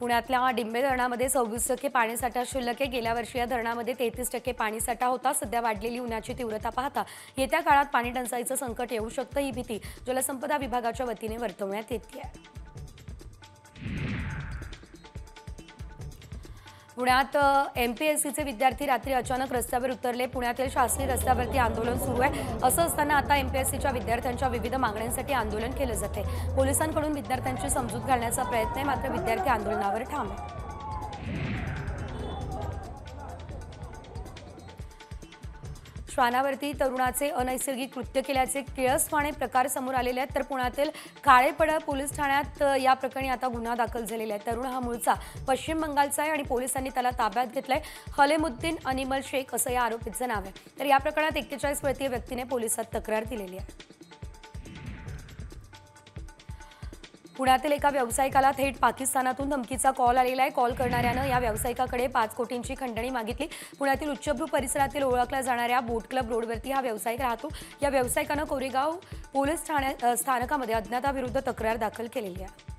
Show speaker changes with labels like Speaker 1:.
Speaker 1: पुण्यातल्या डिंबे धरणामध्ये 26% पाणीसाठा शिल्लक आहे। गेल्या वर्षी या धरणामध्ये 33% पाणीसाठा होता। सध्या वाढलेली उन्हाची तीव्रता पाहता येत्या काळात पाणी टंचाईचं संकट येऊ शकतं, ही भीती जलसंपदा विभागाच्या वतीने वर्तवण्यात येते आहे। पुण्यात एमपीएससीचे विद्यार्थी रात्री अचानक रस्त्यावर उतरले। पुण्यातील शास्त्री रस्त्यावरती आंदोलन सुरू आहे। असं असताना आता एमपीएससीच्या विद्यार्थ्यांच्या विविध मागण्यांसाठी आंदोलन केलं जाते। पोलिसांकडून विद्यार्थ्यांची समजूत घालण्याचा प्रयत्न आहे, मात्र विद्यार्थी आंदोलनावर ठाम आहेत। श्वानावरती तरुणाचे अनैसर्गिक कृत्य केल्याचे किळसवाणे प्रकार समोर आलेले आहेत। तर पुण्यातील काळेपडा पोलीस ठाण्यात या प्रकरणी आता गुन्हा दाखल झालेला आहे। तरुण हा मूळचा पश्चिम बंगालचा आहे आणि पोलिसांनी त्याला ताब्यात घेतलंय। हलेमुद्दीन अनिमल शेख असं या आरोपीचं नाव आहे। तर या प्रकरणात 41 वर्षीय व्यक्तीने पोलिसात तक्रार दिलेली आहे। पुण्यातील एका व्यावसायिकाला थेट पाकिस्तानातून धमकीचा कॉल आलेला आहे। कॉल करणाऱ्यानं या व्यावसायिकाकडे 5 कोटींची खंडणी मागितली। पुण्यातील उच्चभ्रू परिसरातील ओळखल्या जाणाऱ्या बोट क्लब रोडवरती हा व्यावसायिक राहतो। या व्यावसायिकानं कोरेगाव पोलीस स्थानकामध्ये अज्ञाताविरुद्ध तक्रार दाखल केलेली आहे।